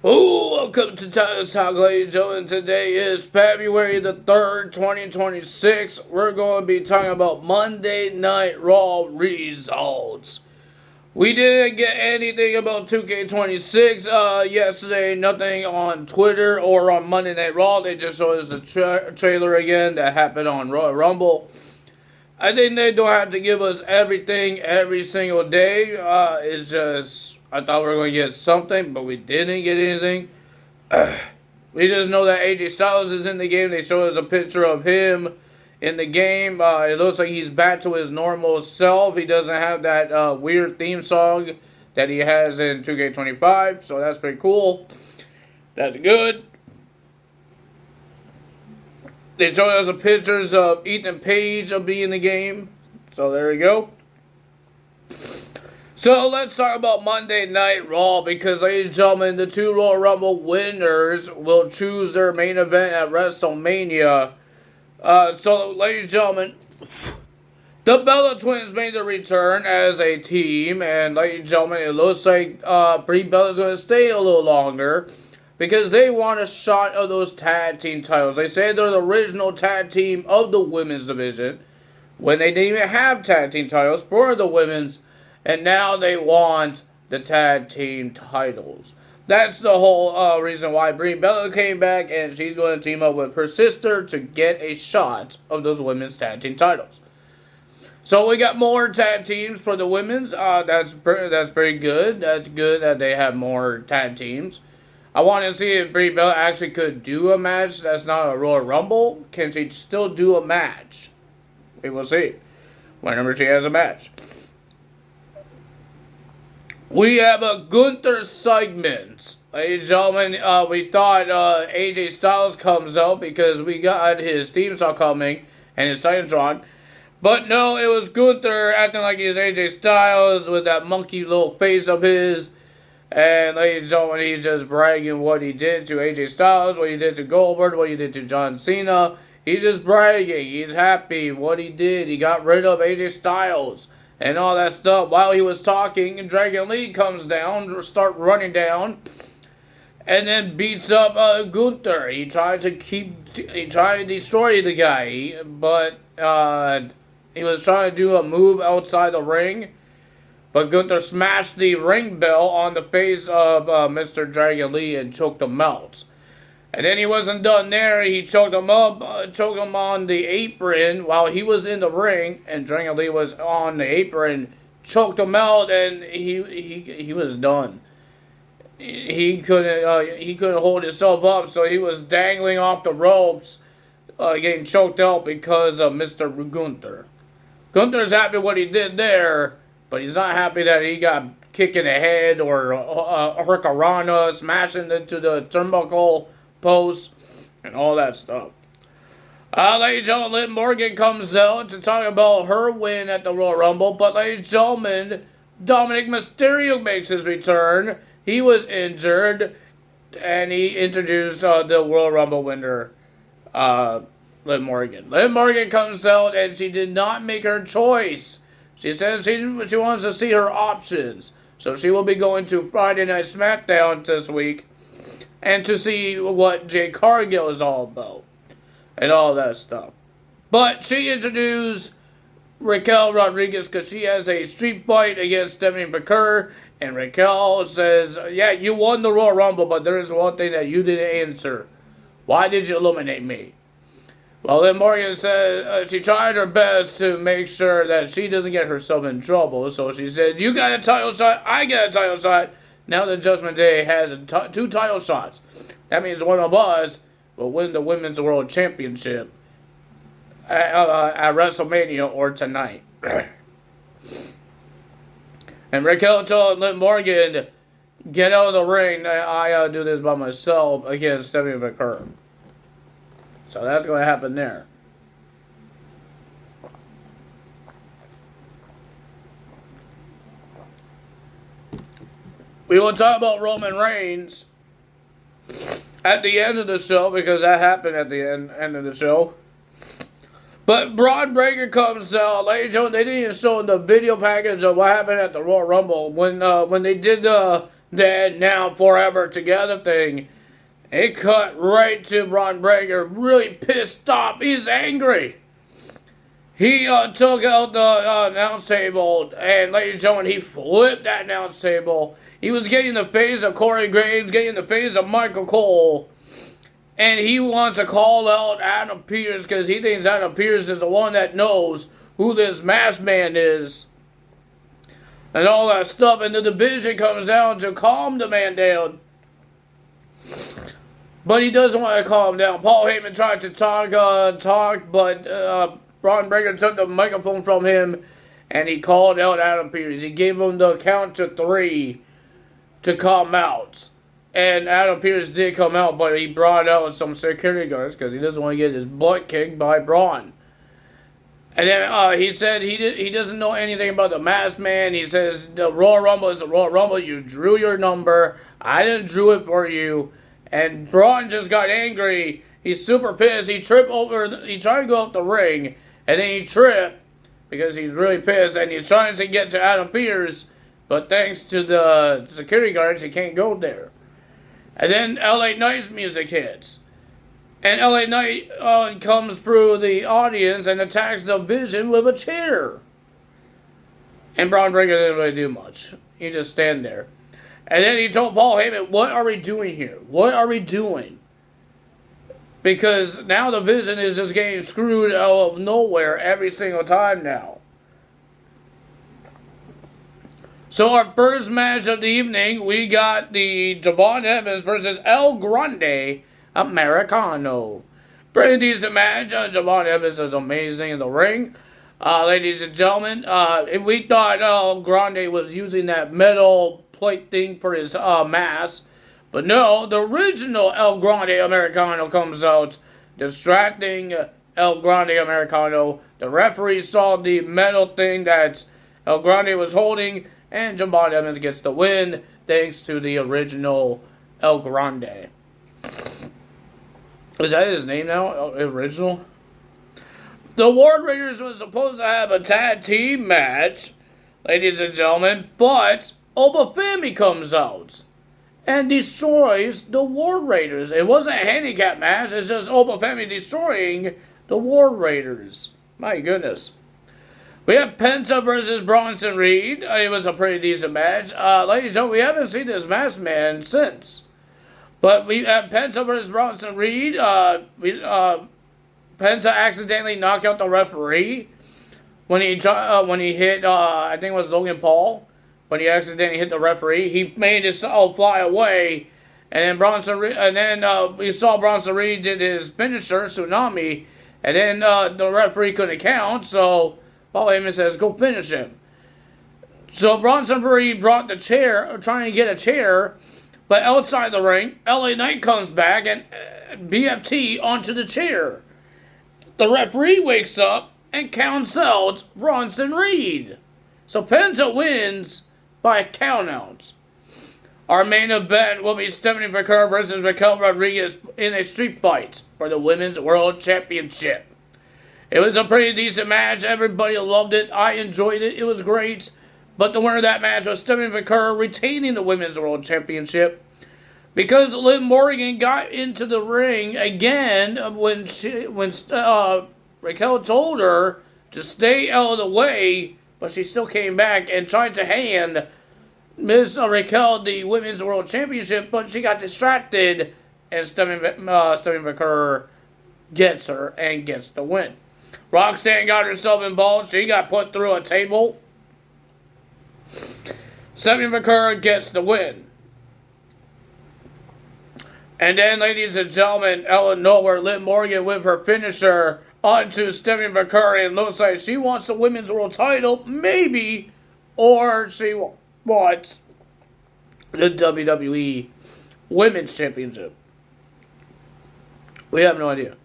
Oh, welcome to Titus Talk, ladies and gentlemen. Today is February the 3rd, 2026. We're going to be talking about Monday Night Raw results. We didn't get anything about 2K26 yesterday. Nothing on Twitter or on Monday Night Raw. They just showed us the trailer again that happened on Royal Rumble. I think they don't have to give us everything every single day. It's just, I thought we were going to get something, but we didn't get anything. We just know that AJ Styles is in the game. They showed us a picture of him in the game. It looks like he's back to his normal self. He doesn't have that weird theme song that he has in 2K25, so that's pretty cool. That's good. They showed us pictures of Ethan Page being in the game. So there we go. So let's talk about Monday Night Raw because, ladies and gentlemen, the two Royal Rumble winners will choose their main event at WrestleMania. So, ladies and gentlemen, the Bella Twins made their return as a team. And, ladies and gentlemen, it looks like Brie Bella's going to stay a little longer, because they want a shot of those tag team titles. They say they're the original tag team of the women's division when they didn't even have tag team titles for the women's. And now they want the tag team titles. That's the whole reason why Brie Bella came back. And she's going to team up with her sister to get a shot of those women's tag team titles. So we got more tag teams for the women's. That's pretty good. That's good that they have more tag teams. I want to see if Brie Bella actually could do a match that's not a Royal Rumble. Can she still do a match? We will see whenever she has a match. We have a Gunther segment. Ladies and gentlemen, we thought AJ Styles comes out because we got his theme song coming and his Titantron. But no, it was Gunther acting like he's AJ Styles with that monkey little face of his. And ladies and gentlemen, he's just bragging what he did to AJ Styles, what he did to Goldberg, what he did to John Cena. He's just bragging. He's happy what he did. He got rid of AJ Styles and all that stuff. While he was talking, and Dragon Lee comes down, start running down, and then beats up Gunther. He tried to destroy the guy, but he was trying to do a move outside the ring. But Gunther smashed the ring bell on the face of Mr. Dragon Lee and choked him out. And then he wasn't done there. He choked him up, choked him on the apron while he was in the ring. And Dragon Lee was on the apron, choked him out, and he was done. He couldn't hold himself up, so he was dangling off the ropes, getting choked out because of Mr. Gunther. Gunther's happy what he did there. But he's not happy that he got kicked in the head or a hurricanrana, smashing into the turnbuckle post, and all that stuff. Ladies and gentlemen, Liv Morgan comes out to talk about her win at the Royal Rumble. But ladies and gentlemen, Dominic Mysterio makes his return. He was injured, and he introduced the Royal Rumble winner, Liv Morgan. Liv Morgan comes out, and she did not make her choice. She says she wants to see her options. So she will be going to Friday Night SmackDown this week and to see what Jade Cargill is all about and all that stuff. But she introduced Raquel Rodriguez because she has a street fight against Stephanie McCurry. And Raquel says, yeah, you won the Royal Rumble, but there is one thing that you didn't answer. Why did you eliminate me? Well, then Morgan said she tried her best to make sure that she doesn't get herself in trouble. So she said, you got a title shot, I got a title shot. Now the Judgment Day has two title shots. That means one of us will win the Women's World Championship at WrestleMania or tonight. And Raquel told Liv Morgan, get out of the ring. I do this by myself against Stephanie McCurry. So that's going to happen there. We will talk about Roman Reigns at the end of the show because that happened at the end of the show. But Braun Breaker comes out. Ladies and gentlemen, they didn't even show the video package of what happened at the Royal Rumble when they did the Then now Forever Together thing. It cut right to Braun Breaker, really pissed off. He's angry. He took out the announce table, and ladies and gentlemen, he flipped that announce table. He was getting the face of Corey Graves, getting the face of Michael Cole, and he wants to call out Adam Pearce because he thinks Adam Pearce is the one that knows who this masked man is. And all that stuff, and the division comes down to calm the man down. But he doesn't want to calm down. Paul Heyman tried to talk, but Braun Breaker took the microphone from him, and he called out Adam Pearce. He gave him the count to 3 to come out. And Adam Pearce did come out, but he brought out some security guards because he doesn't want to get his butt kicked by Braun. And then he said he doesn't know anything about the masked man. He says the Royal Rumble is the Royal Rumble. You drew your number. I didn't drew it for you. And Braun just got angry. He's super pissed. He tripped over. He tried to go up the ring, and then he tripped because he's really pissed. And he's trying to get to Adam Pearce, but thanks to the security guards, he can't go there. And then LA Knight's music hits. And LA Knight comes through the audience and attacks the Vision with a chair. And Braun Breaker didn't really do much. He just stand there. And then he told Paul Heyman, what are we doing here? What are we doing? Because now the Vision is just getting screwed out of nowhere every single time now. So our first match of the evening, we got the Javon Evans versus El Grande Americano. Pretty decent match. Javon Evans is amazing in the ring. Ladies and gentlemen, we thought El Grande was using that metal plate thing for his mask. But no, the original El Grande Americano comes out, distracting El Grande Americano. The referee saw the metal thing that El Grande was holding, and Javon Evans gets the win thanks to the original El Grande. Is that his name now? Original? The War Raiders was supposed to have a tag team match, ladies and gentlemen, but Oba Femi comes out and destroys the War Raiders. It wasn't a handicap match, it's just Oba Femi destroying the War Raiders. My goodness. We have Penta versus Bronson Reed. It was a pretty decent match. Ladies and gentlemen, we haven't seen this masked man since. But we have Penta versus Bronson Reed. Penta accidentally knocked out the referee when he hit, I think it was Logan Paul. When he accidentally hit the referee, he made his fly away, and then we saw Bronson Reed did his finisher, Tsunami, and then the referee couldn't count, so Paul Heyman says, go finish him. So Bronson Reed brought the chair, trying to get a chair, but outside the ring, LA Knight comes back and BFT onto the chair. The referee wakes up and counts out Bronson Reed. So Penta wins by countouts. Our main event will be Stephanie McCurry versus Raquel Rodriguez in a street fight for the Women's World Championship. It was a pretty decent match. Everybody loved it. I enjoyed it. It was great. But the winner of that match was Stephanie McCurry retaining the Women's World Championship because Liv Morgan got into the ring again when Raquel told her to stay out of the way, but she still came back and tried to hand Miss Raquel the Women's World Championship, but she got distracted, and Stephanie McCurry gets her and gets the win. Roxanne got herself involved. She got put through a table. Stephanie McCurry gets the win. And then, ladies and gentlemen, out of nowhere, Liv Morgan with her finisher onto Stephanie McCurry, and looks like she wants the Women's World title, maybe, or she wants the WWE Women's Championship. We have no idea.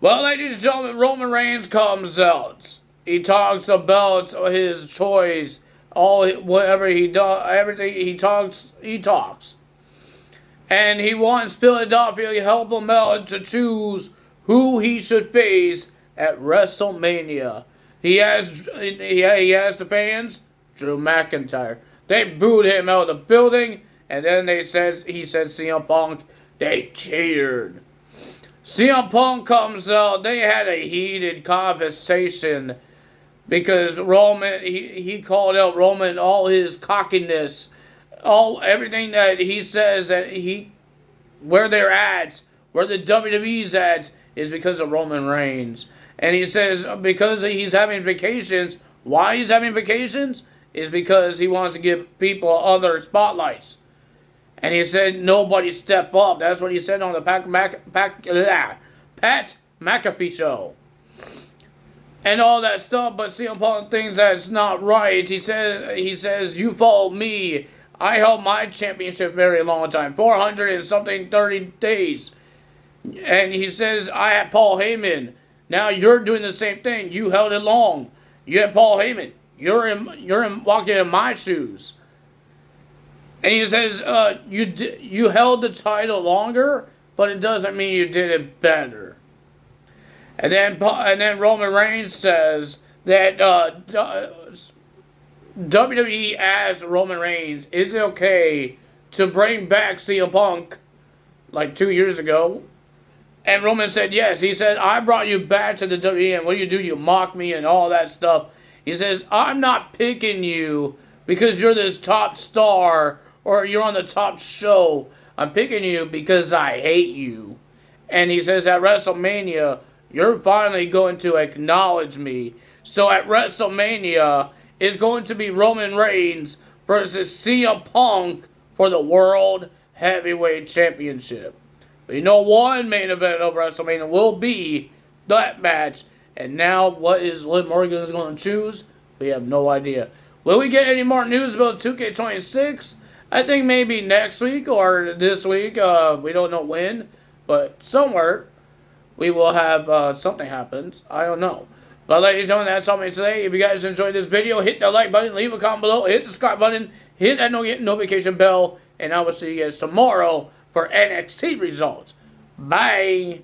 Well, ladies and gentlemen, Roman Reigns comes out. He talks about his choice, whatever he does, everything he talks. And he wants Philadelphia to help him out to choose who he should face at WrestleMania. He asked the fans, Drew McIntyre. They booed him out of the building, And then he said CM Punk, they cheered. CM Punk comes out, they had a heated conversation because Roman, he called out Roman all his cockiness, everything that he says that where they're at, where the WWE's at, is because of Roman Reigns. And he says because he's having vacations, why he's having vacations is because he wants to give people other spotlights. And he said nobody step up. That's what he said on the Pat McAfee show. And all that stuff, but CM Punk thinks that's not right. He says, you followed me. I held my championship very long time, 400 and something 30 days. And he says, I had Paul Heyman. Now you're doing the same thing. You held it long. You had Paul Heyman. You're walking in my shoes. And he says, you held the title longer, but it doesn't mean you did it better. And then Roman Reigns says that WWE asked Roman Reigns, is it okay to bring back CM Punk like 2 years ago? And Roman said yes. He said, I brought you back to the WWE, and what do? You mock me and all that stuff. He says, I'm not picking you because you're this top star or you're on the top show. I'm picking you because I hate you. And he says at WrestleMania, you're finally going to acknowledge me. So at WrestleMania, it's going to be Roman Reigns versus CM Punk for the World Heavyweight Championship. But you know, one main event of WrestleMania will be that match. And now, what is Liv Morgan going to choose? We have no idea. Will we get any more news about 2K26? I think maybe next week or this week. We don't know when, but somewhere we will have something happens. I don't know. But ladies and gentlemen, that's all for me today. If you guys enjoyed this video, hit that like button, leave a comment below, hit the subscribe button, hit that notification bell, and I will see you guys tomorrow for NXT results. Bye.